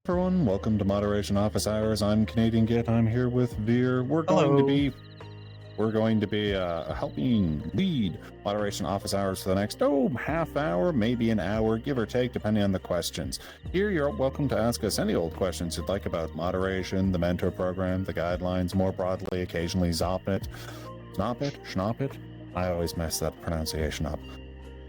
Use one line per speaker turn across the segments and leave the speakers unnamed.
Everyone, welcome to Moderation Office Hours. I'm Canadian Git. I'm here with Veer. We're going to be helping lead Moderation Office Hours for the next half hour, maybe an hour, give or take, depending on the questions. Here, you're welcome to ask us any old questions you'd like about moderation, the mentor program, the guidelines, more broadly, occasionally Zoppit, Schnoppit. I always mess that pronunciation up.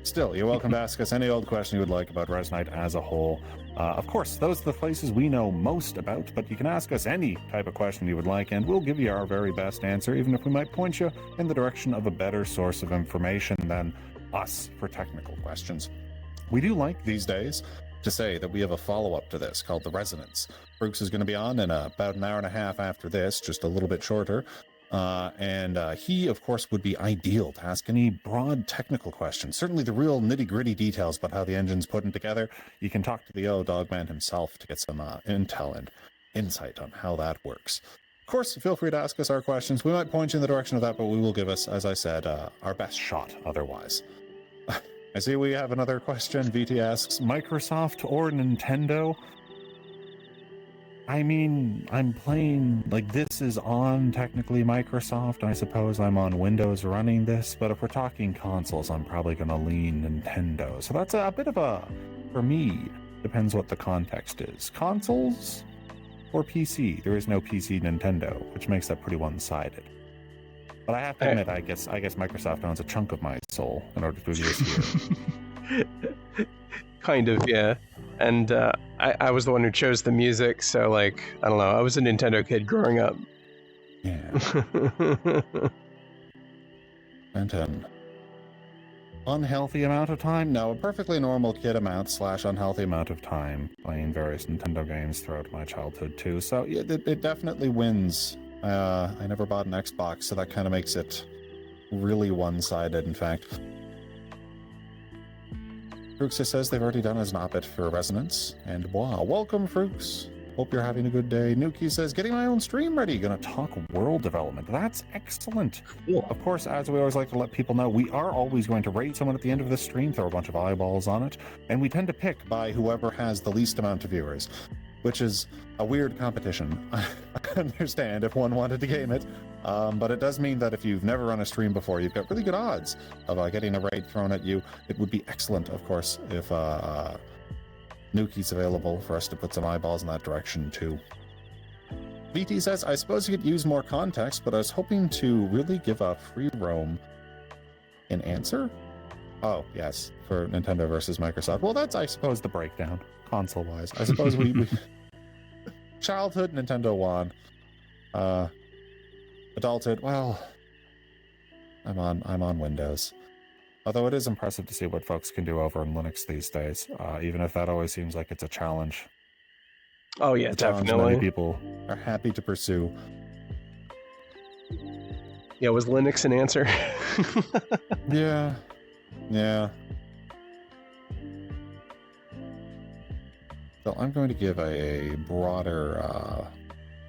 Still, you're welcome to ask us any old question you would like about Resonite as a whole. Of course, those are the places we know most about, but you can ask us any type of question you would like, and we'll give you our very best answer, even if we might point you in the direction of a better source of information than us for technical questions. We do like these days to say that we have a follow-up to this called the Resonance. Brooks is going to be on in about an hour and a half after this, just a little bit shorter. And he, of course, would be ideal to ask any broad technical questions. Certainly the real nitty-gritty details about how the engine's putting together. You can talk to the yellow dog man himself to get some intel and insight on how that works. Of course, feel free to ask us our questions. We might point you in the direction of that, but we will give us, as I said, our best shot otherwise. I see we have another question. VT asks, Microsoft or Nintendo? I mean, I'm playing, like, this is on technically Microsoft. I suppose I'm on Windows running this, but if we're talking consoles, I'm probably going to lean Nintendo. So that's a bit of a, for me, depends what the context is. Consoles or PC? There is no PC Nintendo, which makes that pretty one-sided. But I have to admit, I guess Microsoft owns a chunk of my soul in order to do this here.
Kind of, yeah. And I was the one who chose the music, so, like, I don't know, I was a Nintendo kid growing up.
Yeah. And an unhealthy amount of time? No, a perfectly normal kid amount / unhealthy amount of time playing various Nintendo games throughout my childhood, too. So, yeah, it definitely wins. I never bought an Xbox, so that kind of makes it really one-sided, in fact. Fruxus says they've already done a Zoppit for Resonance, and wow, welcome Frux. Hope you're having a good day. Nuki says, getting my own stream ready, gonna talk world development. That's excellent. Cool. Of course, as we always like to let people know, we are always going to rate someone at the end of this stream, throw a bunch of eyeballs on it, and we tend to pick by whoever has the least amount of viewers, which is a weird competition. I understand if one wanted to game it, but it does mean that if you've never run a stream before, you've got really good odds of getting a raid thrown at you. It would be excellent, of course, if Nuki's available for us to put some eyeballs in that direction, too. VT says, I suppose you could use more context, but I was hoping to really give a free roam in answer? Oh, yes, for Nintendo versus Microsoft. Well, that's, I suppose, the breakdown, console-wise. I suppose we childhood, Nintendo won. Adulthood, well, I'm on Windows. Although it is impressive to see what folks can do over in Linux these days, even if that always seems like it's a challenge.
Oh, yeah, definitely.
Many people are happy to pursue.
Yeah, was Linux an answer?
Yeah. So I'm going to give a broader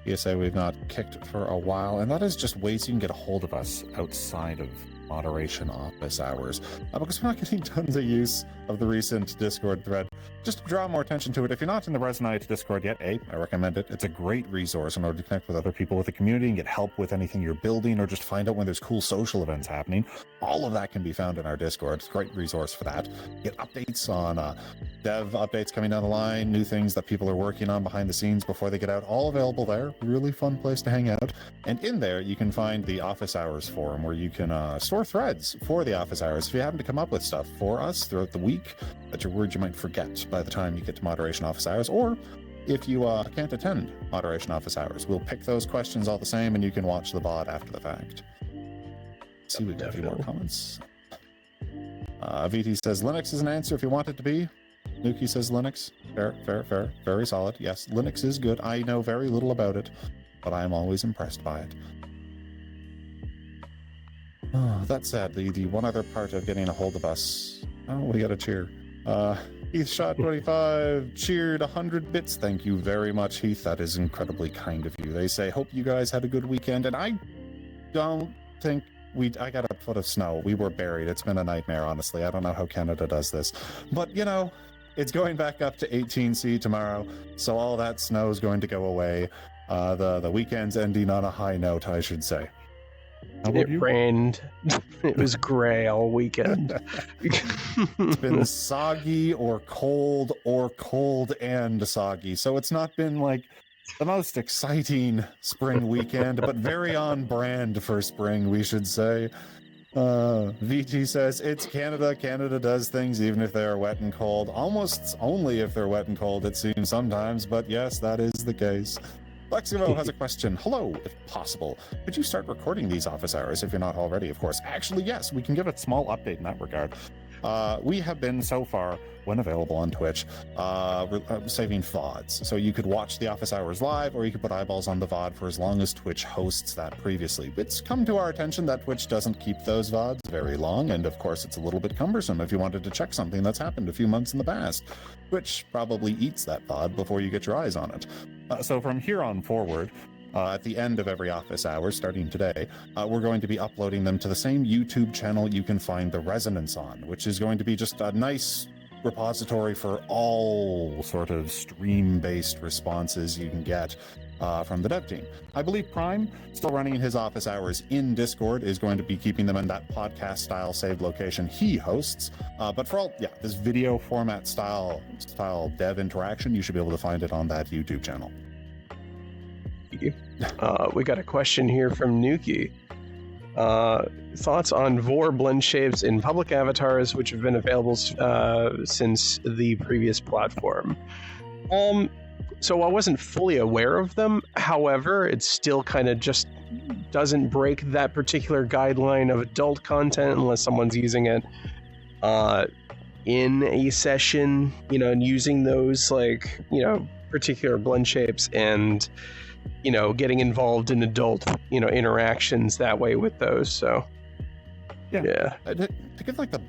PSA we've not kicked for a while, and that is just ways you can get a hold of us outside of Moderation Office Hours, because we're not getting tons of use of the recent Discord thread. Just to draw more attention to it, if you're not in the Resonite Discord yet, I recommend it. It's a great resource in order to connect with other people with the community and get help with anything you're building, or just find out when there's cool social events happening. All of that can be found in our Discord. It's a great resource for that. Get updates on dev updates coming down the line, new things that people are working on behind the scenes before they get out, all available there. Really fun place to hang out. And in there, you can find the Office Hours forum, where you can store threads for the Office Hours if you happen to come up with stuff for us throughout the week that you're worried you might forget by the time you get to Moderation Office Hours, or if you can't attend Moderation Office Hours, we'll pick those questions all the same, and you can watch the VOD after the fact. Let's see, we got a few more comments. VT says Linux is an answer if you want it to be. Nuki says Linux. Fair. Very solid. Yes, Linux is good. I know very little about it, but I am always impressed by it. Oh, that said, the one other part of getting a hold of us... Oh, we got a cheer. Heath Shot 25 cheered 100 bits. Thank you very much, Heath. That is incredibly kind of you. They say, hope you guys had a good weekend, and I don't think I got a foot of snow. We were buried. It's been a nightmare, honestly. I don't know how Canada does this. But, you know, it's going back up to 18C tomorrow, so all that snow is going to go away. The weekend's ending on a high note, I should say. How about
It
you?
rained. It was gray all weekend.
It's been soggy or cold and soggy, so it's not been like the most exciting spring weekend, but very on brand for spring, we should say. VT says, it's Canada. Canada does things even if they are wet and cold. Almost only if they're wet and cold, it seems sometimes, but yes, that is the case. Lexivo has a question. Hello, if possible. Could you start recording these office hours if you're not already, of course? Actually, yes, we can give a small update in that regard. We have been so far, when available on Twitch, saving VODs. So you could watch the office hours live, or you could put eyeballs on the VOD for as long as Twitch hosts that previously. It's come to our attention that Twitch doesn't keep those VODs very long, and of course it's a little bit cumbersome if you wanted to check something that's happened a few months in the past. Twitch probably eats that VOD before you get your eyes on it. So from here on forward, at the end of every office hour, starting today, we're going to be uploading them to the same YouTube channel you can find the Resonance on, which is going to be just a nice repository for all sort of stream-based responses you can get from the dev team. I believe Prime, still running his office hours in Discord, is going to be keeping them in that podcast-style saved location he hosts. But for all, this video format style dev interaction, you should be able to find it on that YouTube channel.
We got a question here from Nuki. Thoughts on VOR blend shapes in public avatars which have been available since the previous platform? So I wasn't fully aware of them. However, it still kind of just doesn't break that particular guideline of adult content unless someone's using it in a session, and using those particular blend shapes and getting involved in adult, interactions that way with those. So, yeah.
To give the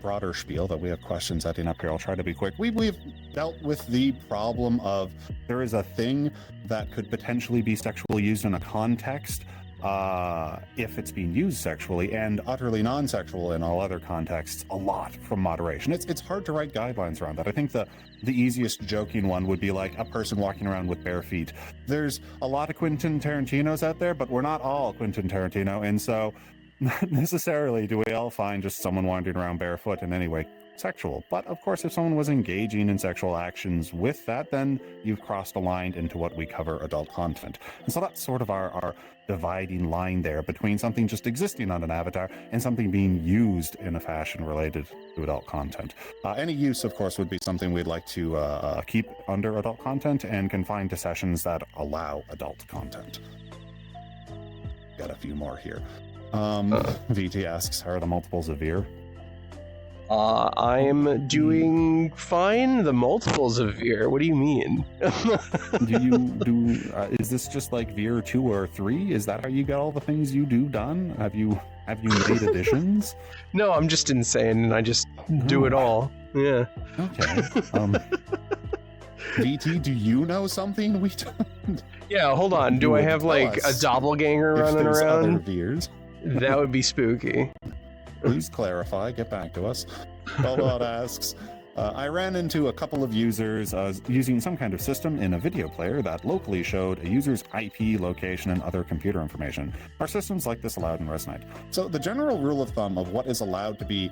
broader spiel that we have questions setting up here, I'll try to be quick. We've dealt with the problem of there is a thing that could potentially be sexually used in a context if it's being used sexually, and utterly non-sexual in all other contexts a lot from moderation. It's hard to write guidelines around that. I think the easiest joking one would be like a person walking around with bare feet. There's a lot of Quentin Tarantinos out there, but we're not all Quentin Tarantino, and so not necessarily do we all find just someone wandering around barefoot in any way sexual. But of course, if someone was engaging in sexual actions with that, then you've crossed a line into what we cover adult content. And so that's sort of our dividing line there between something just existing on an avatar and something being used in a fashion related to adult content. Any use, of course, would be something we'd like to keep under adult content and confine to sessions that allow adult content. Got a few more here. VT asks, how are the multiples of Veer?
I'm doing fine. The multiples of Veer. What do you mean?
Is this just like Veer 2 or 3? Is that how you get all the things you do done? Have you made additions?
No, I'm just insane and I just do it all. Yeah.
Okay. VT, do you know something we don't?
Yeah, hold on. Do I have like a doppelganger running around?
Other Veers?
That would be spooky.
Please clarify, get back to us. Bellbot asks, I ran into a couple of users using some kind of system in a video player that locally showed a user's IP, location, and other computer information. Are systems like this allowed in Resonite? So the general rule of thumb of what is allowed to be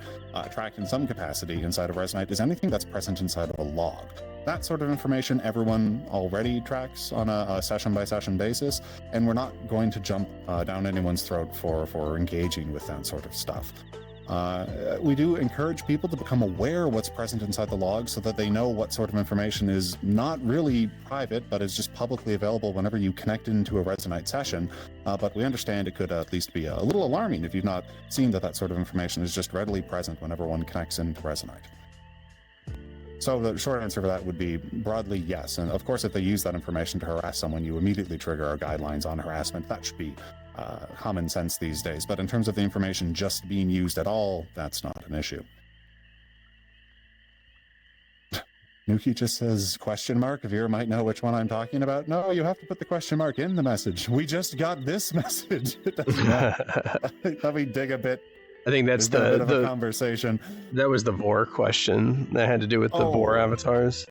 tracked in some capacity inside of Resonite is anything that's present inside of a log. That sort of information everyone already tracks on a session-by-session basis, and we're not going to jump down anyone's throat for engaging with that sort of stuff. We do encourage people to become aware of what's present inside the log so that they know what sort of information is not really private, but is just publicly available whenever you connect into a Resonite session. But we understand it could at least be a little alarming if you've not seen that sort of information is just readily present whenever one connects into Resonite. So the short answer for that would be broadly yes. And of course, if they use that information to harass someone, you immediately trigger our guidelines on harassment. That should be common sense these days. But in terms of the information just being used at all, that's not an issue. Nuki just says, question mark, Veer might know which one I'm talking about. No, you have to put the question mark in the message. We just got this message. It doesn't matter. Let me dig a bit
I think that's
There's been a bit of a conversation.
That was the Vor question that had to do with the Vor avatars.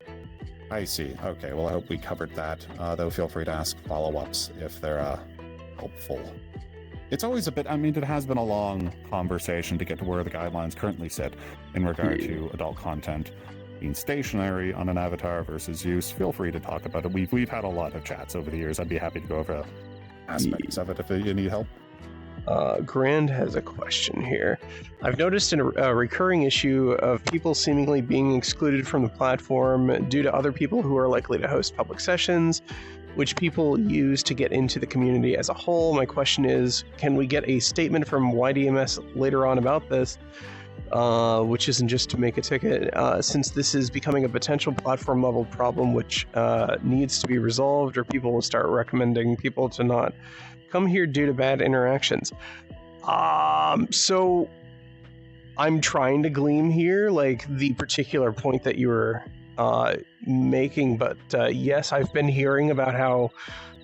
I see. Okay, well, I hope we covered that. Though feel free to ask follow-ups if they're helpful. It's always a bit, I mean, it has been a long conversation to get to where the guidelines currently sit in regard to adult content being stationary on an avatar versus use. Feel free to talk about it. We've had a lot of chats over the years. I'd be happy to go over aspects of it if you need help.
Grand has a question here. I've noticed a recurring issue of people seemingly being excluded from the platform due to other people who are likely to host public sessions, which people use to get into the community as a whole. My question is, can we get a statement from YDMS later on about this, which isn't just to make a ticket, since this is becoming a potential platform level problem which needs to be resolved, or people will start recommending people to not come here due to bad interactions. So I'm trying to glean here, like, the particular point that you were making, but yes, I've been hearing about how,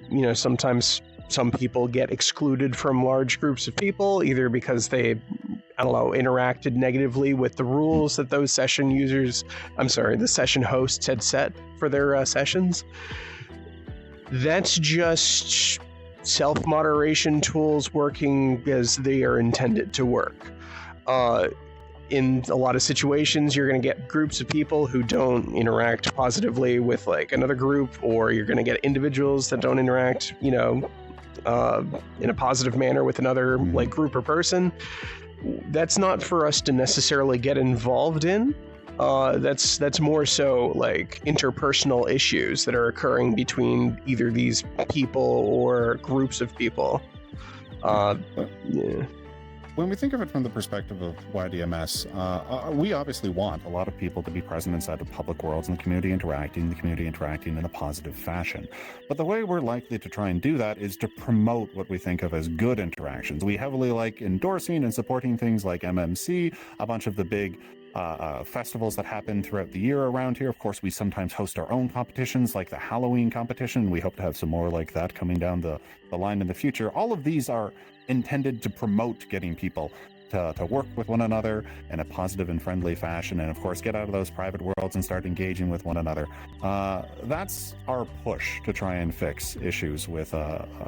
you know, sometimes some people get excluded from large groups of people, either because they, I don't know, interacted negatively with the rules that those session the session hosts had set for their sessions. That's just self-moderation tools working as they are intended to work. In a lot of situations, you're going to get groups of people who don't interact positively with like another group, or you're going to get individuals that don't interact, you know, in a positive manner with another like group or person. That's not for us to necessarily get involved in. That's more so like interpersonal issues that are occurring between either these people or groups of people. Yeah.
When we think of it from the perspective of YDMS, we obviously want a lot of people to be present inside of public worlds and the community interacting in a positive fashion. But the way we're likely to try and do that is to promote what we think of as good interactions. We heavily like endorsing and supporting things like MMC, a bunch of the big festivals that happen throughout the year around here. Of course, we sometimes host our own competitions, like the Halloween competition. We hope to have some more like that coming down the line in the future. All of these are intended to promote getting people to work with one another in a positive and friendly fashion, and of course get out of those private worlds and start engaging with one another. That's our push to try and fix issues with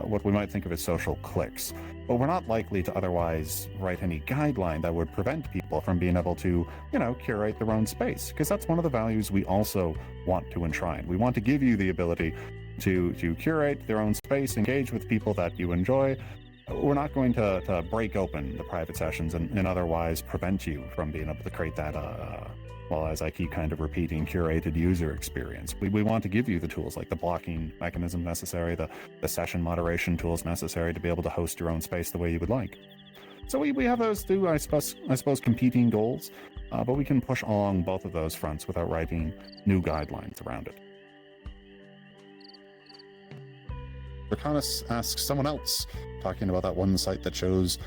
what we might think of as social cliques. But we're not likely to otherwise write any guideline that would prevent people from being able to, you know, curate their own space, because that's one of the values we also want to enshrine. We want to give you the ability to curate their own space, engage with people that you enjoy. We're not going to break open the private sessions and otherwise prevent you from being able to create that, well, as I keep kind of repeating, curated user experience. We want to give you the tools like the blocking mechanism necessary, the session moderation tools necessary to be able to host your own space the way you would like. So we have those two, I suppose, competing goals, but we can push along both of those fronts without writing new guidelines around it. Draconis asks someone else, talking about that one site that shows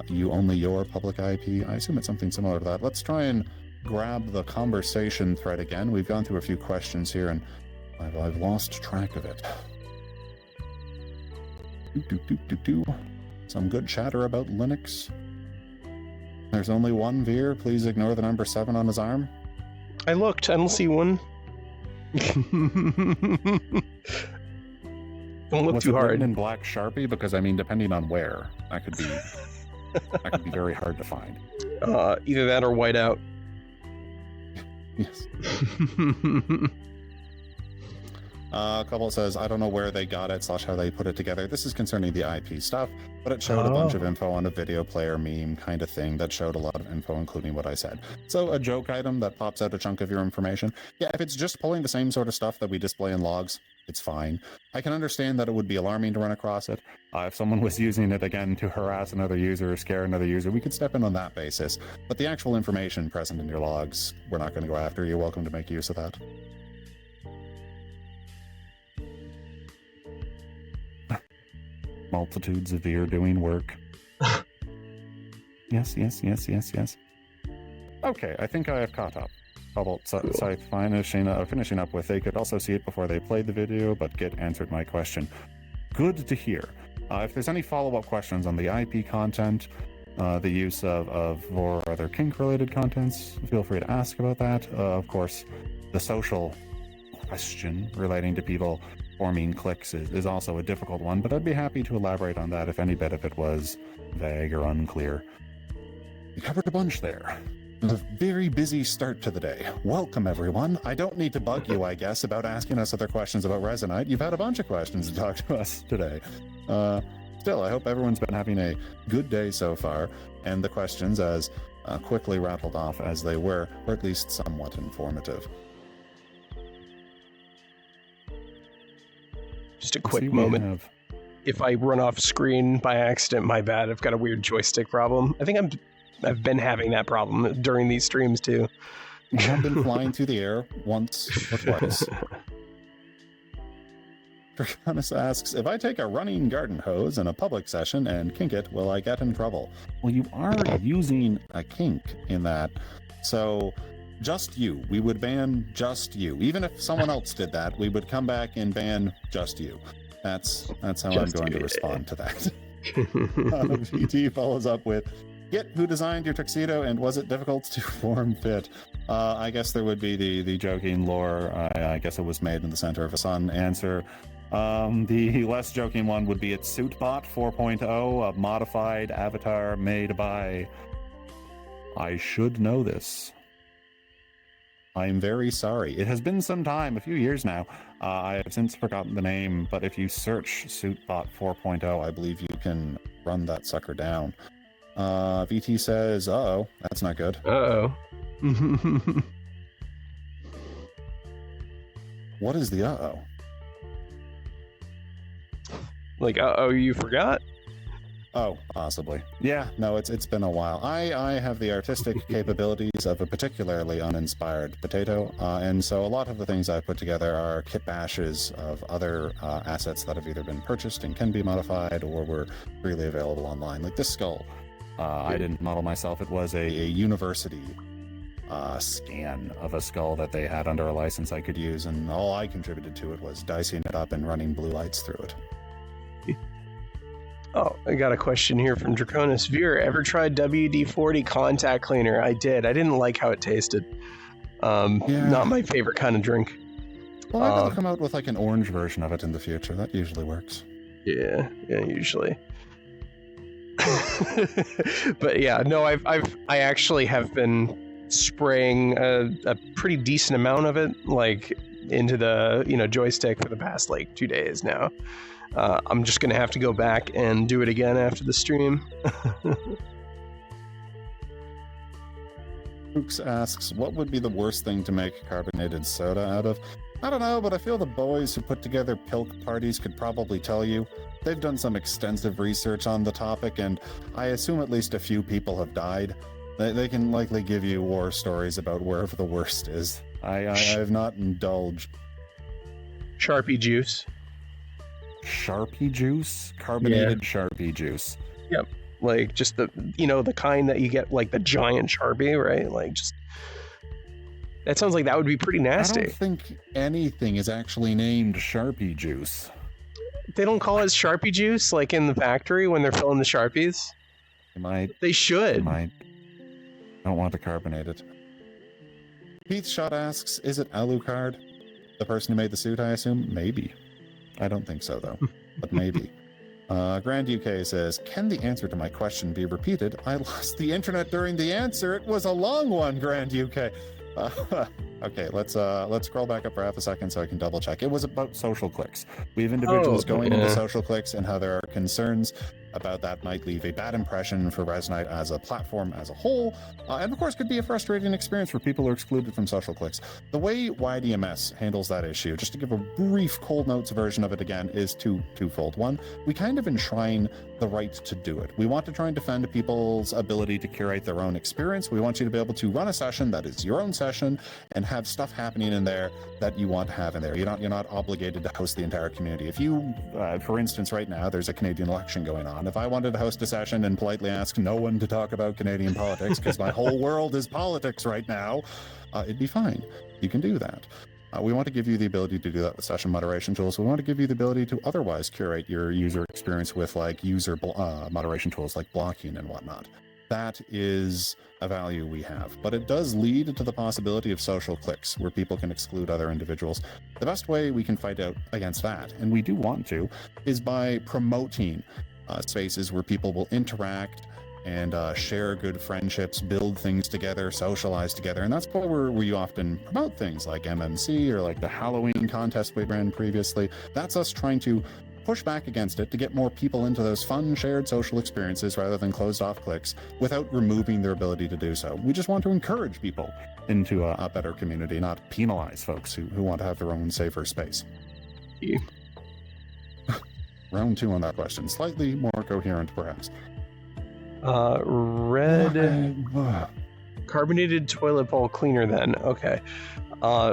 you only your public IP. I assume it's something similar to that. Let's try and grab the conversation thread again. We've gone through a few questions here, and I've lost track of it. Some good chatter about Linux. There's only one Veer. Please ignore the number 7 on his arm.
I looked. I don't see one. Don't look too hard.
In black Sharpie, because I mean, depending on where, that could be very hard to find.
Either that or whiteout.
Yes. A couple says, I don't know where they got it / how they put it together. This is concerning the IP stuff, but it showed a bunch of info on a video player meme kind of thing that showed a lot of info, including what I said. So a joke item that pops out a chunk of your information. Yeah, if it's just pulling the same sort of stuff that we display in logs, it's fine. I can understand that it would be alarming to run across it. If someone was using it again to harass another user or scare another user, we could step in on that basis. But the actual information present in your logs, we're not going to go after. You're welcome to make use of that. Multitudes of ear doing work. Yes. Okay, I think I have caught up. Cobalt Scythe finishing up with, they could also see it before they played the video, but Git answered my question. Good to hear. If there's any follow-up questions on the IP content, the use of or other kink-related contents, feel free to ask about that. Of course, the social question relating to people forming cliques is also a difficult one, but I'd be happy to elaborate on that if any bit of it was vague or unclear. We covered a bunch there. A very busy start to the day. Welcome, everyone. I don't need to bug you, I guess, about asking us other questions about Resonite. You've had a bunch of questions to talk to us today. Still, I hope everyone's been having a good day so far, and the questions, as quickly rattled off as they were at least somewhat informative.
Just a quick moment. If I run off screen by accident, my bad. I've got a weird joystick problem. I think I've been having that problem during these streams too.
You have been flying through the air once or twice. Draconis asks, if I take a running garden hose in a public session and kink it, will I get in trouble? Well, you are using a kink in that, so just you. We would ban just you. Even if someone else did that, we would come back and ban just you. That's how just I'm going to respond to that. VT follows up with, Git, who designed your tuxedo and was it difficult to form fit? I guess there would be the joking lore, I guess it was made in the center of a sun answer. The less joking one would be it's Suitbot 4.0, a modified avatar made by... I should know this. I'm very sorry. It has been some time, a few years now. I have since forgotten the name, but if you search Suitbot 4.0, I believe you can run that sucker down. VT says, uh-oh, that's not good.
Uh-oh.
What is the uh-oh?
Like, uh-oh, you forgot?
Oh, possibly. Yeah, no, it's been a while. I have the artistic capabilities of a particularly uninspired potato, and so a lot of the things I put together are kit bashes of other assets that have either been purchased and can be modified or were freely available online. Like this skull. I didn't model myself. It was a university scan of a skull that they had under a license I could use, and all I contributed to it was dicing it up and running blue lights through it.
Oh, I got a question here from Draconis. Veer, ever tried WD-40 contact cleaner? I did. I didn't like how it tasted. Not my favorite kind of drink.
Well, maybe they'll come out with like an orange version of it in the future. That usually works.
Yeah, usually. But yeah, no, I actually have been spraying a pretty decent amount of it, like into the joystick for the past like 2 days now. I'm just gonna have to go back and do it again after the stream.
Hooks asks, what would be the worst thing to make carbonated soda out of? I don't know, but I feel the boys who put together pilk parties could probably tell you. They've done some extensive research on the topic, and I assume at least a few people have died. They can likely give you war stories about wherever the worst is. I have not indulged.
Sharpie juice.
Sharpie juice? Carbonated Sharpie juice.
Yep. Like just the kind that you get like the giant Sharpie, right? Like just that sounds like that would be pretty nasty.
I don't think anything is actually named Sharpie juice.
They don't call it Sharpie juice like in the factory when they're filling the Sharpies? They should.
I don't want to carbonate it. Heath Shot asks, is it Alucard? The person who made the suit, I assume? Maybe. I don't think so, though, but maybe. Grand UK says, can the answer to my question be repeated? I lost the internet during the answer. It was a long one, Grand UK. Okay, let's scroll back up for half a second so I can double check. It was about social cliques. We have individuals going into social cliques and how there are concerns about that might leave a bad impression for Resonite as a platform as a whole, and of course could be a frustrating experience for people who are excluded from social cliques. The way YDMS handles that issue, just to give a brief cold notes version of it again, is twofold. One, we kind of enshrine the right to do it. We want to try and defend people's ability to curate their own experience. We want you to be able to run a session that is your own session and have stuff happening in there that you want to have in there. You're not obligated to host the entire community. If you, for instance, right now, there's a Canadian election going on. If I wanted to host a session and politely ask no one to talk about Canadian politics, because my whole world is politics right now, it'd be fine. You can do that. We want to give you the ability to do that with session moderation tools. We want to give you the ability to otherwise curate your user experience with like user moderation tools like blocking and whatnot. that is a value we have. But it does lead to the possibility of social cliques where people can exclude other individuals. The best way we can fight out against that, and we do want to, is by promoting spaces where people will interact and share good friendships, build things together, socialize together. And that's where we often promote things like MMC or like the Halloween contest we ran previously. That's us trying to push back against it to get more people into those fun, shared social experiences rather than closed off cliques without removing their ability to do so. We just want to encourage people into a better community, not penalize folks who want to have their own safer space.
Yeah.
Round 2 on that question. Slightly more coherent, perhaps.
Red carbonated toilet bowl cleaner then. Okay.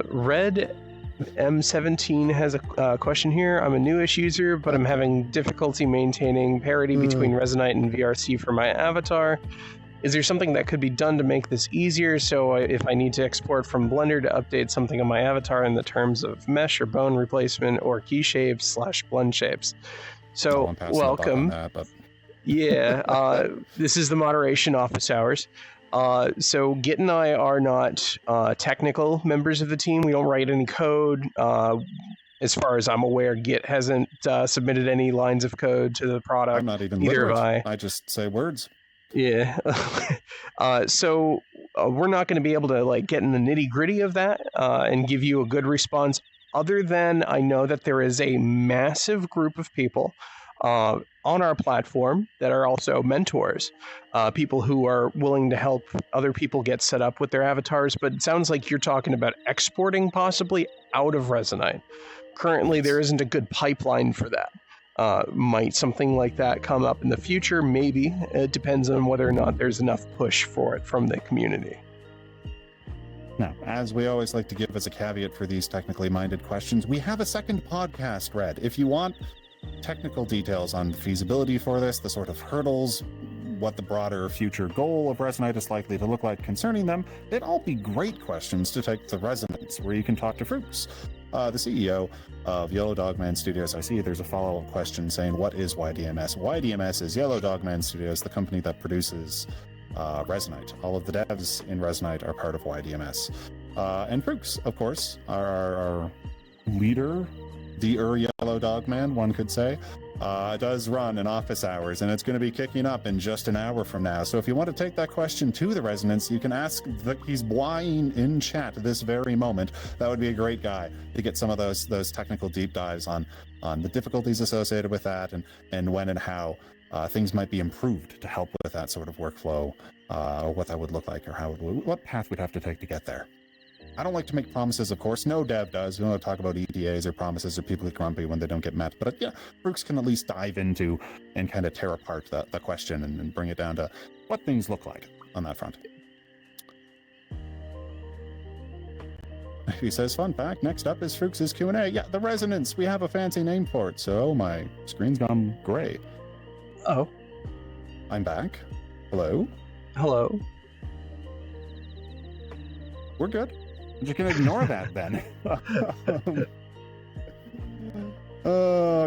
Red M17 has a question here. I'm a newish user, but I'm having difficulty maintaining parity between Resonite and VRC for my avatar. Is there something that could be done to make this easier? So if I need to export from Blender to update something on my avatar in the terms of mesh or bone replacement or key shapes / blend shapes. So welcome. Yeah, this is the moderation office hours. So Git and I are not technical members of the team. We don't write any code. As far as I'm aware, Git hasn't submitted any lines of code to the product.
I'm not even
Neither
literate.
have
I just say words.
Yeah. So we're not going to be able to like get in the nitty gritty of that and give you a good response. Other than I know that there is a massive group of people on our platform that are also mentors, people who are willing to help other people get set up with their avatars. But it sounds like you're talking about exporting possibly out of Resonite. Currently, there isn't a good pipeline for that. Might something like that come up in the future? Maybe. It depends on whether or not there's enough push for it from the community.
Now, as we always like to give as a caveat for these technically minded questions, we have a second podcast, Red. If you want technical details on the feasibility for this, the sort of hurdles, what the broader future goal of Resonite is likely to look like concerning them, they'd all be great questions to take to Resonance, where you can talk to Fruits, the CEO of Yellow Dogman Studios. I see there's a follow-up question saying, what is YDMS? YDMS is Yellow Dogman Studios, the company that produces Resonite. All of the devs in Resonite are part of YDMS. And Fruits, of course, our leader, the Yellow Dogman, one could say, does run in office hours, and it's going to be kicking up in just an hour from now. So if you want to take that question to the Resonance, you can ask he's blying in chat this very moment. That would be a great guy to get some of those technical deep dives on the difficulties associated with that and when and how things might be improved to help with that sort of workflow, or what that would look like, or what path we'd have to take to get there. I don't like to make promises, of course. No dev does. We don't talk about ETAs or promises or people get grumpy when they don't get met. But yeah, Brooks can at least dive into and kind of tear apart the question and bring it down to what things look like on that front. He says, fun fact, next up is Fruits' Q&A. Yeah, the Resonance. We have a fancy name for it. So my screen's gone gray.
Oh.
I'm back. Hello?
Hello.
We're good. I'm just going to ignore that then.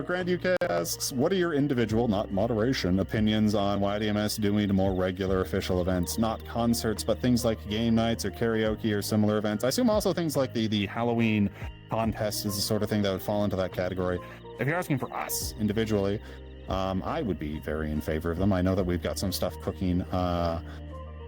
Grand UK asks, what are your individual, not moderation, opinions on YDMS doing more regular official events? Not concerts, but things like game nights or karaoke or similar events. I assume also things like the Halloween contest is the sort of thing that would fall into that category. If you're asking for us individually, I would be very in favor of them. I know that we've got some stuff cooking.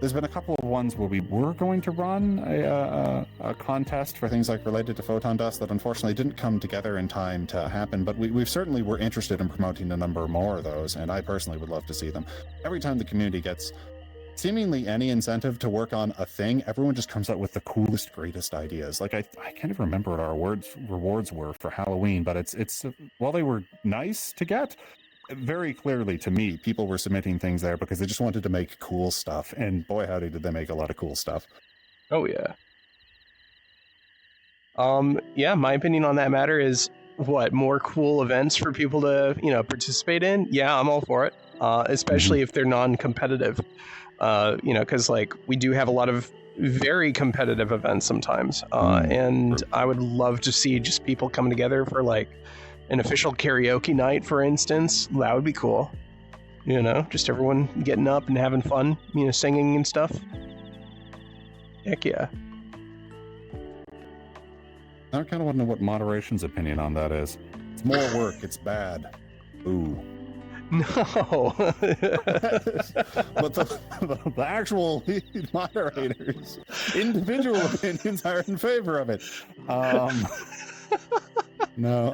There's been a couple of ones where we were going to run a contest for things like related to photon dust that unfortunately didn't come together in time to happen, but we've certainly were interested in promoting a number more of those, and I personally would love to see them. Every time the community gets seemingly any incentive to work on a thing, everyone just comes out with the coolest, greatest ideas. Like I can't even remember what our rewards were for Halloween, but it's while they were nice to get, very clearly to me, people were submitting things there because they just wanted to make cool stuff, and boy howdy did they make a lot of cool stuff.
Oh yeah. Yeah, my opinion on that matter is more cool events for people to, participate in? Yeah, I'm all for it. Especially if they're non-competitive. Because like we do have a lot of very competitive events sometimes. And I would love to see just people coming together for like an official karaoke night, for instance. That would be cool. You know, just everyone getting up and having fun, you know, singing and stuff. Heck yeah.
I kind of want to know what moderation's opinion on that is. It's more work. It's bad. Ooh.
No.
But the actual lead moderators' individual opinions are in favor of it. No. No.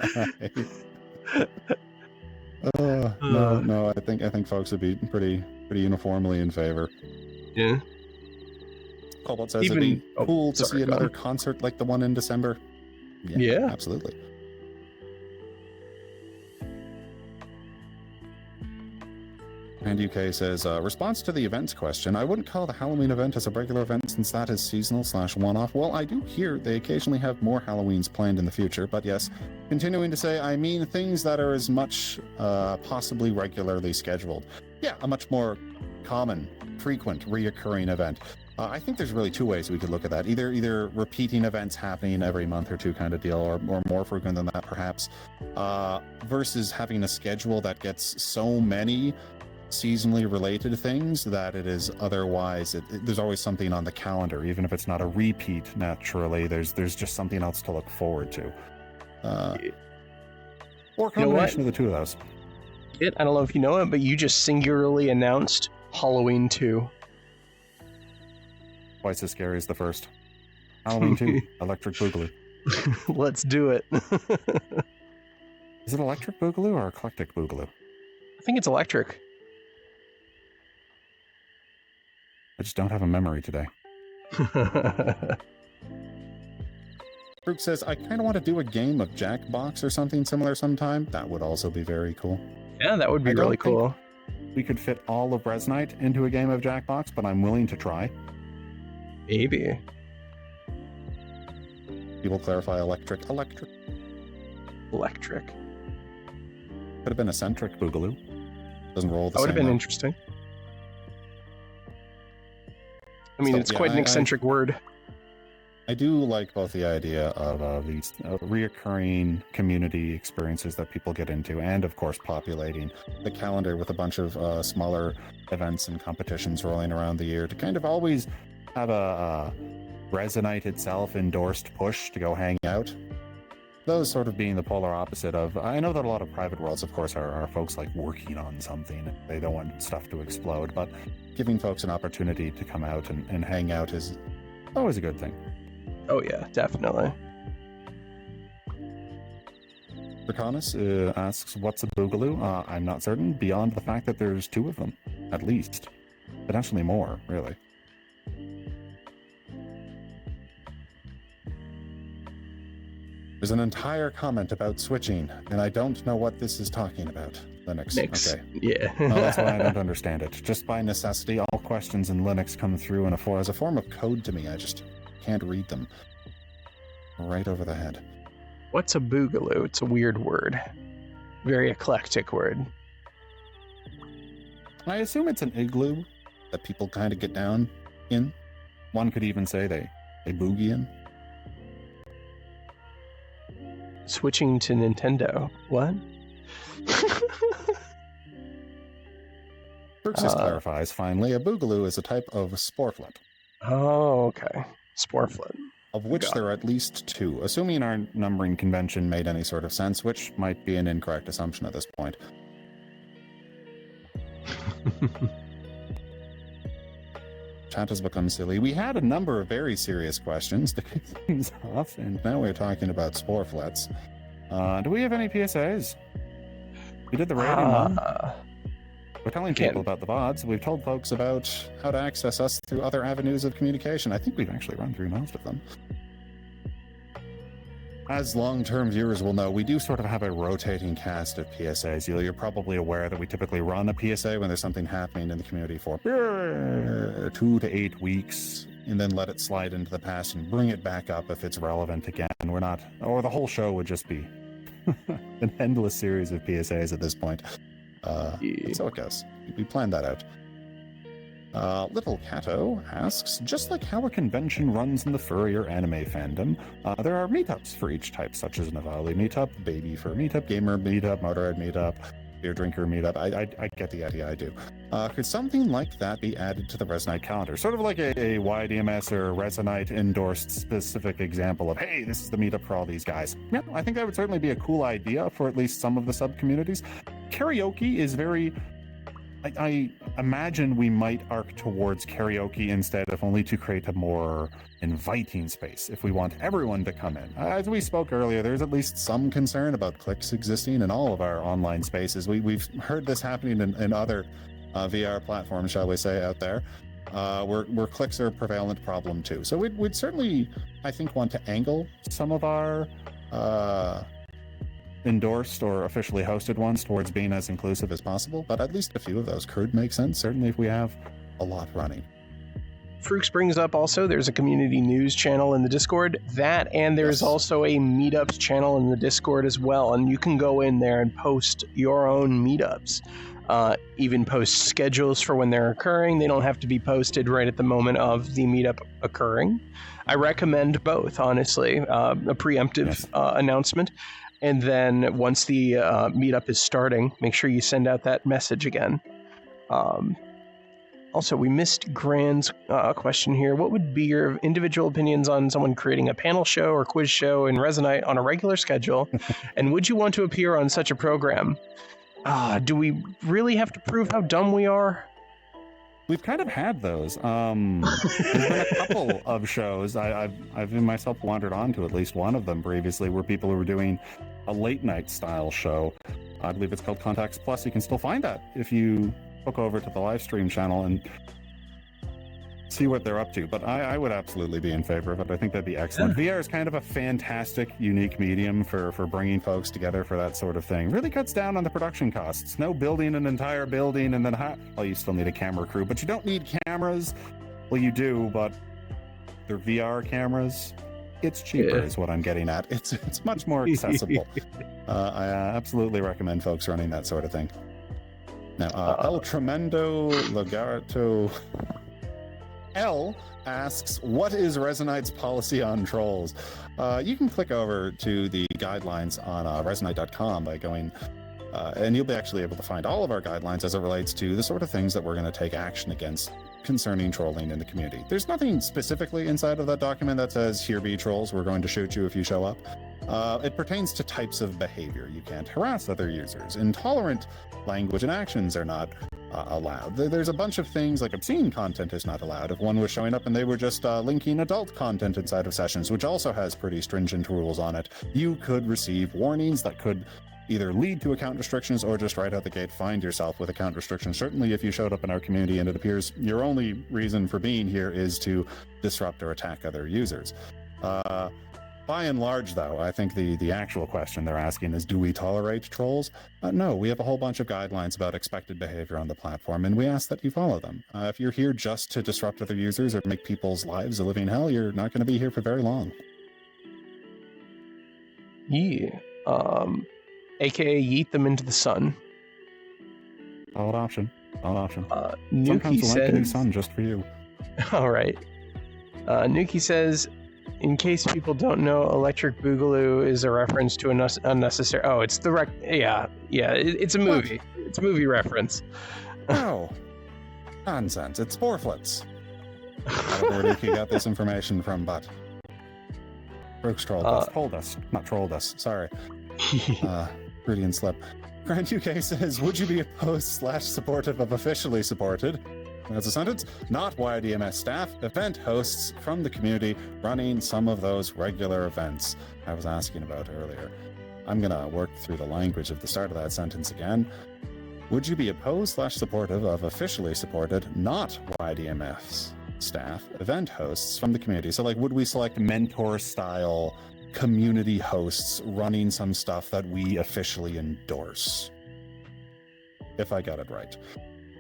I think folks would be pretty uniformly in favor.
Yeah.
Cobalt says it'd be cool to see another concert like the one in December. Yeah. Absolutely. And UK says, response to the events question, I wouldn't call the Halloween event as a regular event since that is seasonal / one-off. Well, I do hear they occasionally have more Halloweens planned in the future, but yes, continuing to say, I mean things that are as much possibly regularly scheduled. Yeah, a much more common, frequent, reoccurring event. I think there's really two ways we could look at that. Either repeating events happening every month or two kind of deal, or more frequent than that perhaps, versus having a schedule that gets so many seasonally related things that it is otherwise there's always something on the calendar, even if it's not a repeat. Naturally, there's just something else to look forward to, or a combination of the two of those.
I don't know if you know it, but you just singularly announced Halloween 2.
Twice as scary as the first. Halloween 2 Electric Boogaloo.
Let's do it.
Is it Electric Boogaloo or Eclectic Boogaloo?
I think it's electric.
I just don't have a memory today. Brooke says, I kind of want to do a game of Jackbox or something similar sometime. That would also be very cool.
Yeah, that would be really cool.
We could fit all of Resonite into a game of Jackbox, but I'm willing to try.
Maybe.
People clarify electric.
Electric.
Could have been eccentric Boogaloo. Doesn't roll the same.
That would have been interesting. I mean, it's quite an eccentric word.
I do like both the idea of these reoccurring community experiences that people get into, and of course populating the calendar with a bunch of smaller events and competitions rolling around the year to kind of always have a Resonite itself endorsed push to go hang out. Those sort of being the polar opposite of, I know that a lot of private worlds, of course, are folks like working on something. They don't want stuff to explode, but giving folks an opportunity to come out and hang out is always a good thing.
Oh yeah, definitely.
Draconis asks, what's a Boogaloo? I'm not certain, beyond the fact that there's two of them, at least. Potentially more, really. There's an entire comment about switching, and I don't know what this is talking about. Linux. Okay.
Yeah.
Well, that's why I don't understand it. Just by necessity, all questions in Linux come through as a form of code to me. I just can't read them. Right over the head.
What's a Boogaloo? It's a weird word. Very eclectic word.
I assume it's an igloo that people kind of get down in. One could even say they boogie in.
Switching to Nintendo. What?
Persis clarifies, finally, a Boogaloo is a type of sporeflet.
Oh, okay. Sporeflet.
Of which there are at least two, assuming our numbering convention made any sort of sense, which might be an incorrect assumption at this point. Chat has become silly. We had a number of very serious questions to kick things off, and now we're talking about sporeflets. Do we have any PSAs? We did the rating one. We're telling people about the VODs. We've told folks about how to access us through other avenues of communication. I think we've actually run through most of them. As long-term viewers will know, we do sort of have a rotating cast of PSAs. You're probably aware that we typically run a PSA when there's something happening in the community for 2 to 8 weeks, and then let it slide into the past and bring it back up if it's relevant again. We're not, or the whole show would just be an endless series of PSAs at this point. So it goes. We planned that out. Little Cato asks, just like how a convention runs in the furry or anime fandom, there are meetups for each type, such as Navali meetup, Baby Fur meetup, Gamer meetup, Motorhead meetup, beer drinker meetup. I get the idea, I do. Could something like that be added to the Resonite calendar? Sort of like a YDMS or Resonite endorsed specific example of, hey, this is the meetup for all these guys. Yeah, I think that would certainly be a cool idea for at least some of the sub-communities. Karaoke is very... I imagine we might arc towards karaoke instead, if only to create a more inviting space if we want everyone to come in. As we spoke earlier, there's at least some concern about cliques existing in all of our online spaces. We've heard this happening in other VR platforms, shall we say, out there, where cliques are a prevalent problem too. So we'd certainly, I think, want to angle some of our endorsed or officially hosted ones towards being as inclusive as possible, but at least a few of those could make sense, certainly if we have a lot running.
Frooks brings up also there's a community news channel in the Discord. That, and there's also a meetups channel in the Discord as well, and you can go in there and post your own meetups. Even post schedules for when they're occurring. They don't have to be posted right at the moment of the meetup occurring. I recommend both, honestly. A preemptive announcement. And then once the meetup is starting, make sure you send out that message again. Also, we missed Grand's question here. What would be your individual opinions on someone creating a panel show or quiz show in Resonite on a regular schedule? And would you want to appear on such a program? Do we really have to prove how dumb we are?
We've kind of had those. There's been a couple of shows. I've myself wandered onto at least one of them previously, where people who were doing a late night style show. I believe it's called Contacts Plus. You can still find that if you hook over to the live stream channel and see what they're up to. But I would absolutely be in favor of it. I think that'd be excellent. VR is kind of a fantastic, unique medium for bringing folks together for that sort of thing. Really cuts down on the production costs. No building an entire building and then, well, you still need a camera crew, but you don't need cameras. Well, you do, but they're VR cameras. It's cheaper is what I'm getting at. It's much more accessible. I absolutely recommend folks running that sort of thing. Now, El Tremendo Lagarto L asks, what is Resonite's policy on trolls? You can click over to the guidelines on resonite.com by going, and you'll be actually able to find all of our guidelines as it relates to the sort of things that we're going to take action against concerning trolling in the community. There's nothing specifically inside of that document that says, here be trolls, we're going to shoot you if you show up. It pertains to types of behavior. You can't harass other users. Intolerant language and actions are not allowed. There's a bunch of things like obscene content is not allowed. If one was showing up and they were just linking adult content inside of sessions, which also has pretty stringent rules on it, you could receive warnings that could either lead to account restrictions or just right out the gate find yourself with account restrictions. Certainly if you showed up in our community and it appears your only reason for being here is to disrupt or attack other users. By and large, though, I think the actual question they're asking is, do we tolerate trolls? No, we have a whole bunch of guidelines about expected behavior on the platform, and we ask that you follow them. If you're here just to disrupt other users or make people's lives a living hell, you're not going to be here for very long.
Yeah. AKA yeet them into the sun.
Solid option. Solid option.
Nuki
Sometimes we'll make a new
says...
sun just for you.
All right. Nuki says, in case people don't know, Electric Boogaloo is a reference to an unnecessary... Oh, it's the... Yeah. It's a movie. What? It's a movie reference.
Oh. Nonsense. It's Sporeflits. I don't know where Nuki got this information from, but... Brooks trolled us. Not trolled us. Sorry. Freudian slip. Grant UK says, would you be opposed / supportive of officially supported? That's a sentence. Not YDMS staff, event hosts from the community running some of those regular events I was asking about earlier. I'm going to work through the language of the start of that sentence again. Would you be opposed / supportive of officially supported, not YDMS staff, event hosts from the community? So, like, would we select mentor-style community hosts running some stuff that we officially endorse? If I got it right.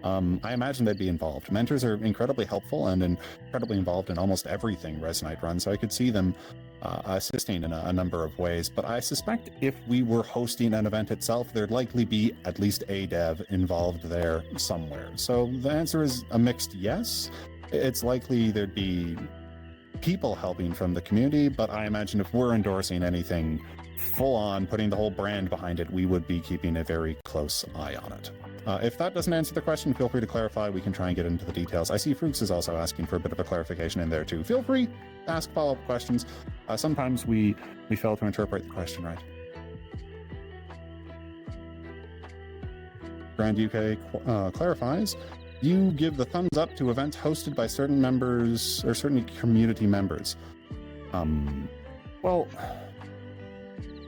I imagine they'd be involved. Mentors are incredibly helpful and incredibly involved in almost everything Resonite runs, so I could see them assisting in a number of ways. But I suspect if we were hosting an event itself, there'd likely be at least a dev involved there somewhere. So the answer is a mixed yes. It's likely there'd be people helping from the community, but I imagine if we're endorsing anything full on putting the whole brand behind it, we would be keeping a very close eye on it. If that doesn't answer the question, feel free to clarify. We can try and get into the details. I see Fruits is also asking for a bit of a clarification in there too. Feel free to ask follow-up questions. Sometimes we fail to interpret the question right. Grand UK clarifies, you give the thumbs up to events hosted by certain members or certain community members. Well,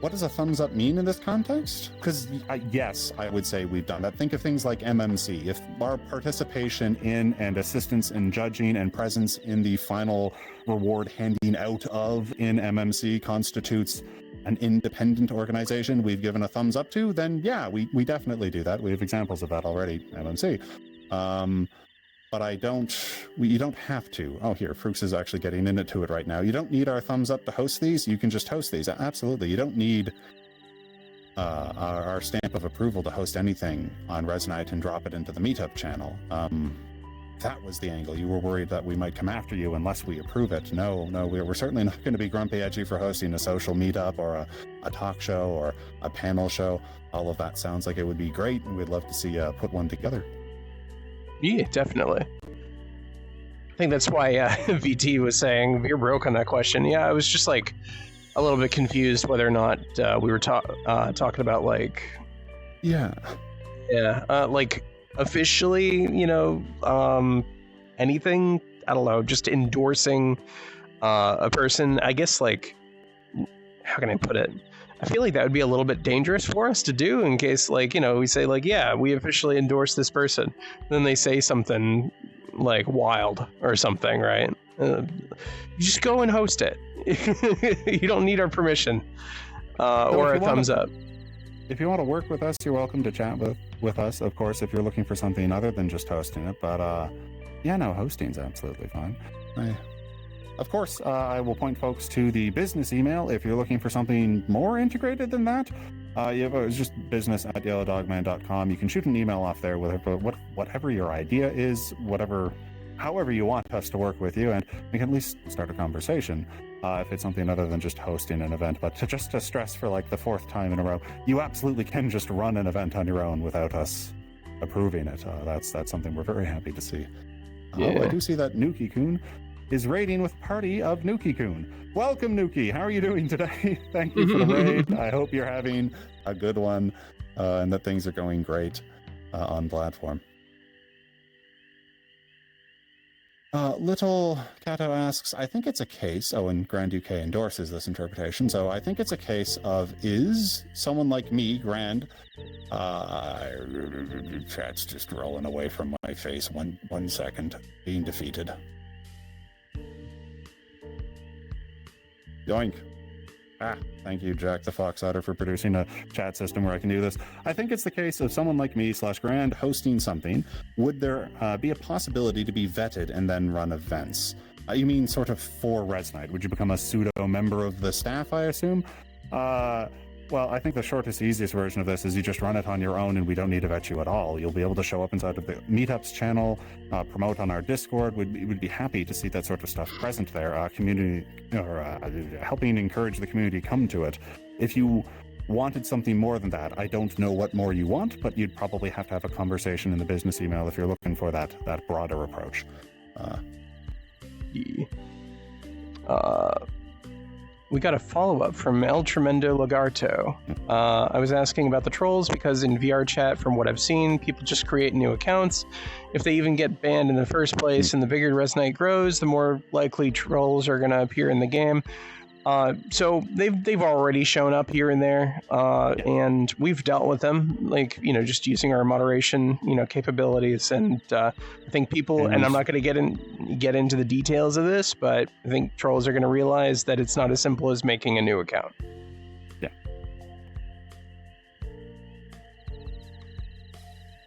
what does a thumbs up mean in this context? Because yes, I would say we've done that. Think of things like MMC. If our participation in and assistance in judging and presence in the final reward handing out of in MMC constitutes an independent organization we've given a thumbs up to, then yeah, we definitely do that. We have examples of that already, MMC. But you don't have to. Oh, here, Fruix is actually getting into it right now. You don't need our thumbs up to host these. You can just host these. Absolutely. You don't need our stamp of approval to host anything on Resonite and drop it into the meetup channel. That was the angle. You were worried that we might come after you unless we approve it. No, we're certainly not going to be grumpy at you for hosting a social meetup or a talk show or a panel show. All of that sounds like it would be great, and we'd love to see put one together.
Yeah, definitely. I think that's why VT was saying you're broke on that question. Yeah, I was just like a little bit confused whether or not we were talking about like...
Yeah.
Yeah, like officially, anything, I don't know, just endorsing a person. I guess, like, how can I put it? I feel like that would be a little bit dangerous for us to do in case, like, we say, like, yeah, we officially endorse this person. Then they say something, like, wild or something, right? You just go and host it. You don't need our permission or a thumbs up.
If you want to work with us, you're welcome to chat with us, of course, if you're looking for something other than just hosting it. But, yeah, no, hosting's absolutely fine. Of course, I will point folks to the business email if you're looking for something more integrated than that. It's just business@yellowdogman.com. You can shoot an email off there with whatever your idea is, however you want us to work with you, and we can at least start a conversation if it's something other than just hosting an event. But to stress for like the fourth time in a row, you absolutely can just run an event on your own without us approving it. That's something we're very happy to see.
Yeah.
I do see that Nuki-kun is raiding with party of Nuki-kun. Welcome, Nuki. How are you doing today? Thank you for the raid. I hope you're having a good one and that things are going great on platform. Little Kato asks, I think it's a case, and Grand UK endorses this interpretation, so I think it's a case of, is someone like me, Grand, chat's just rolling away from my face, one second, being defeated. Yoink. Thank you, Jack the Fox Otter, for producing a chat system where I can do this. I think it's the case of someone like me / Grand hosting something. Would there be a possibility to be vetted and then run events? You mean sort of for Resonite? Would you become a pseudo member of the staff, I assume? Well, I think the shortest, easiest version of this is you just run it on your own and we don't need to vet you at all. You'll be able to show up inside of the Meetups channel, promote on our Discord. We'd be happy to see that sort of stuff present there. Community, or helping encourage the community come to it. If you wanted something more than that, I don't know what more you want, but you'd probably have to have a conversation in the business email if you're looking for that broader approach.
We got a follow-up from El Tremendo Lagarto. I was asking about the trolls because in VR chat, from what I've seen, people just create new accounts. If they even get banned in the first place and the bigger Resonite grows, the more likely trolls are going to appear in the game. So they've already shown up here and there, and we've dealt with them, like, just using our moderation, capabilities. And I think people, and I'm not going to get into the details of this, but I think trolls are going to realize that it's not as simple as making a new account.
Yeah.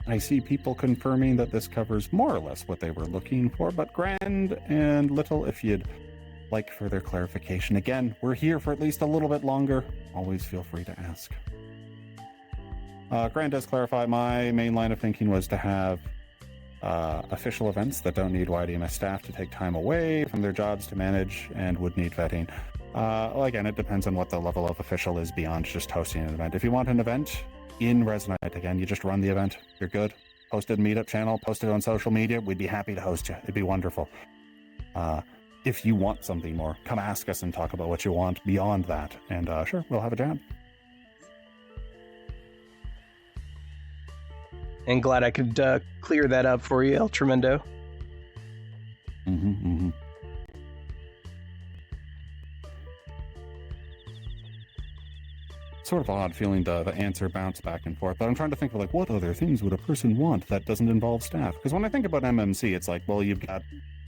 I see people confirming that this covers more or less what they were looking for, but Grand and Little, if you'd like further clarification, again, we're here for at least a little bit longer. Always feel free to ask. Grant does clarify, my main line of thinking was to have official events that don't need YDMS staff to take time away from their jobs to manage and would need vetting. Well, again, it depends on what the level of official is beyond just hosting an event. If you want an event in Resonite, again, you just run the event. You're good. Post it in Meetup channel, post it on social media. We'd be happy to host you. It'd be wonderful. If you want something more, come ask us and talk about what you want beyond that. And sure, we'll have a chat.
And glad I could clear that up for you, El Tremendo.
Sort of odd feeling the answer bounce back and forth, but I'm trying to think of like, what other things would a person want that doesn't involve staff? Because when I think about MMC, it's like, well, you've got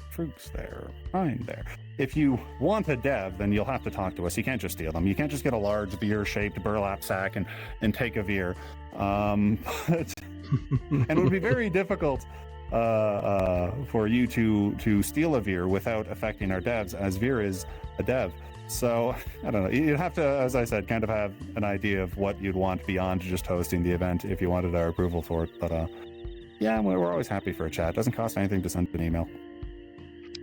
Fruits there, Pine there. If you want a dev, then you'll have to talk to us. You can't just steal them. You can't just get a large veer-shaped burlap sack and take a veer. And it would be very difficult for you to steal a veer without affecting our devs, as veer is a dev. So, I don't know, you'd have to, as I said, kind of have an idea of what you'd want beyond just hosting the event if you wanted our approval for it. But yeah, we're always happy for a chat. It doesn't cost anything to send an email.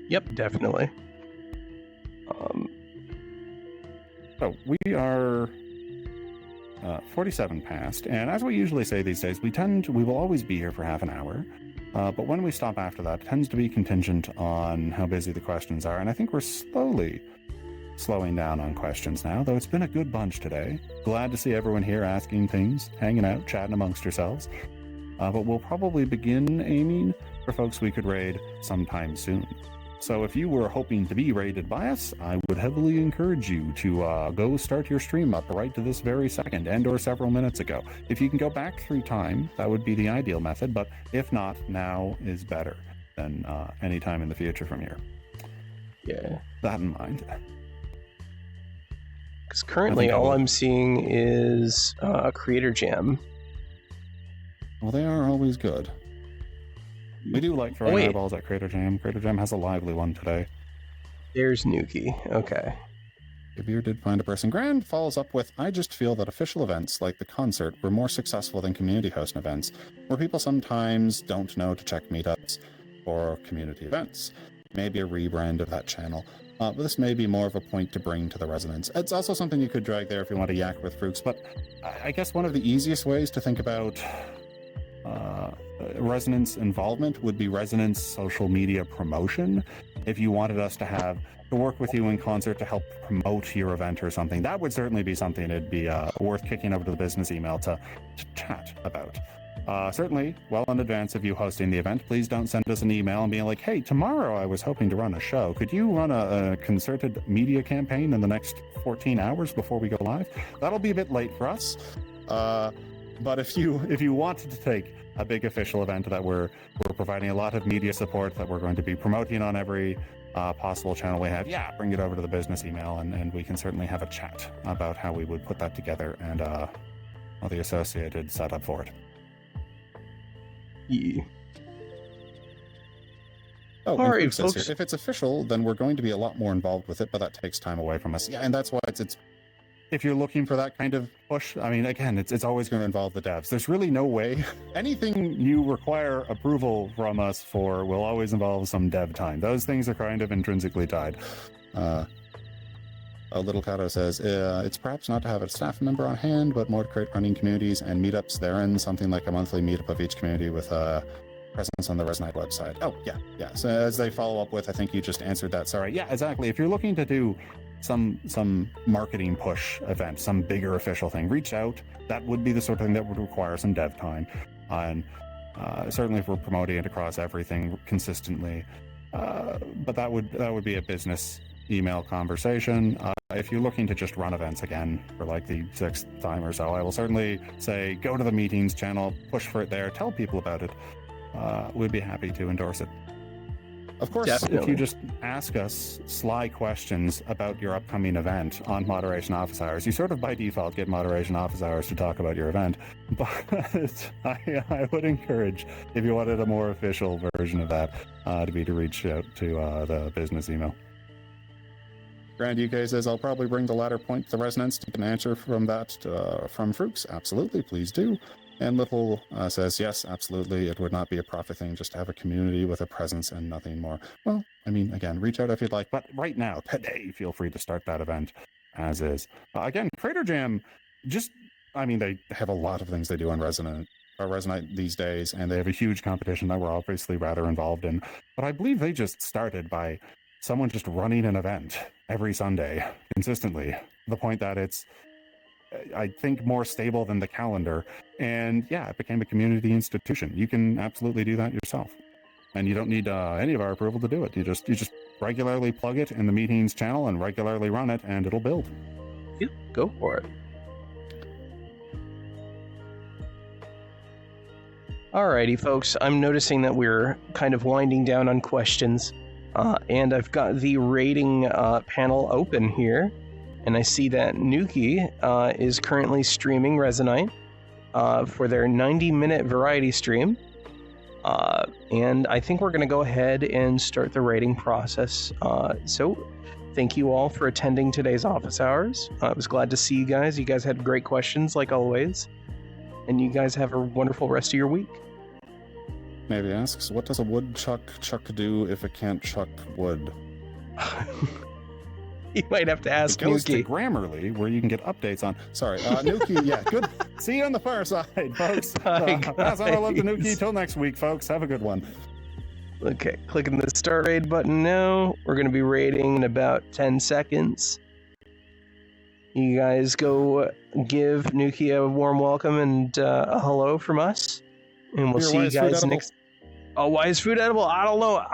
Yep, definitely.
So, we are 47 past, and as we usually say these days, we will always be here for half an hour. But when we stop after that, it tends to be contingent on how busy the questions are, and I think we're slowing down on questions now, though it's been a good bunch today. Glad to see everyone here asking things, hanging out, chatting amongst yourselves. But we'll probably begin aiming for folks we could raid sometime soon. So if you were hoping to be raided by us, I would heavily encourage you to go start your stream up right to this very second and or several minutes ago. If you can go back through time, that would be the ideal method, but if not, now is better than any time in the future from here.
Yeah.
That in mind.
Because currently all I'm seeing is Creator Jam.
Well, they are always good. We do like throwing eyeballs at Creator Jam. Creator Jam has a lively one today.
There's Nuki. Okay.
Kabir did find a person. Grand follows up with, I just feel that official events like the concert were more successful than community hosting events, where people sometimes don't know to check meetups or community events. Maybe a rebrand of that channel. But this may be more of a point to bring to the Resonance. It's also something you could drag there if you want to yak with Fruits, but I guess one of the easiest ways to think about Resonance involvement would be Resonance social media promotion. If you wanted us to work with you in concert to help promote your event or something, that would certainly be something it'd be worth kicking over to the business email to chat about. Certainly, well in advance of you hosting the event, please don't send us an email and be like, hey, tomorrow I was hoping to run a show. Could you run a concerted media campaign in the next 14 hours before we go live? That'll be a bit late for us. But if you wanted to take a big official event that we're providing a lot of media support that we're going to be promoting on every possible channel we have, yeah, bring it over to the business email and we can certainly have a chat about how we would put that together and the associated setup for it.
Yeah.
Oh,
all right, folks.
Here, if it's official, then we're going to be a lot more involved with it, but that takes time away from us. Yeah, and that's why it's if you're looking for that kind of push, I mean, again, it's always going to involve the devs. There's really no way. Anything you require approval from us for will always involve some dev time. Those things are kind of intrinsically tied. Little Kato says, it's perhaps not to have a staff member on hand, but more to create running communities and meetups therein, something like a monthly meetup of each community with a presence on the Resonite website. Oh, yeah. So as they follow up with, I think you just answered that. Sorry. Yeah, exactly. If you're looking to do some marketing push event, some bigger official thing, reach out. That would be the sort of thing that would require some dev time. And certainly if we're promoting it across everything consistently, but that would be a business email conversation. If you're looking to just run events again for like the 6th time or so, I will certainly say go to the meetings channel, push for it there, tell people about it. We'd be happy to endorse it. Of course, Definitely. If you just ask us sly questions about your upcoming event on Moderation Office Hours, you sort of by default get Moderation Office Hours to talk about your event. But I would encourage, if you wanted a more official version of that, to reach out to the business email. Grand UK says, I'll probably bring the latter point to the Resonance to get an answer from that from Fruits. Absolutely, please do. And Little says, yes, absolutely. It would not be a profit thing just to have a community with a presence and nothing more. Well, I mean, again, reach out if you'd like. But right now, today, feel free to start that event as is. Again, Crater Jam, they have a lot of things they do on Resonite these days, and they have a huge competition that we're obviously rather involved in. But I believe they just started by someone just running an event every Sunday consistently, to the point that it's, I think, more stable than the calendar. And yeah, it became a community institution. You can absolutely do that yourself. And you don't need any of our approval to do it. You just regularly plug it in the meetings channel and regularly run it, and it'll build.
Yeah, go for it. Alrighty, folks, I'm noticing that we're kind of winding down on questions, and I've got the rating panel open here, and I see that Nuki is currently streaming Resonite for their 90-minute variety stream, and I think we're going to go ahead and start the rating process. So thank you all for attending today's office hours. I was glad to see you guys. You guys had great questions, like always. And you guys have a wonderful rest of your week.
Maybe asks, what does a woodchuck do if it can't chuck wood?
You might have to ask
It goes to
Nuki.
Grammarly, where you can get updates on. Sorry, Nuki, yeah, good. See you on the far side, folks. Pass on our love to Nuki. Till next week, folks. Have a good one.
Okay, clicking the start raid button now. We're going to be raiding in about 10 seconds. You guys go give Nuki a warm welcome and a hello from us. And we'll see you guys next... Oh, why is food edible? I don't know.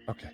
Okay.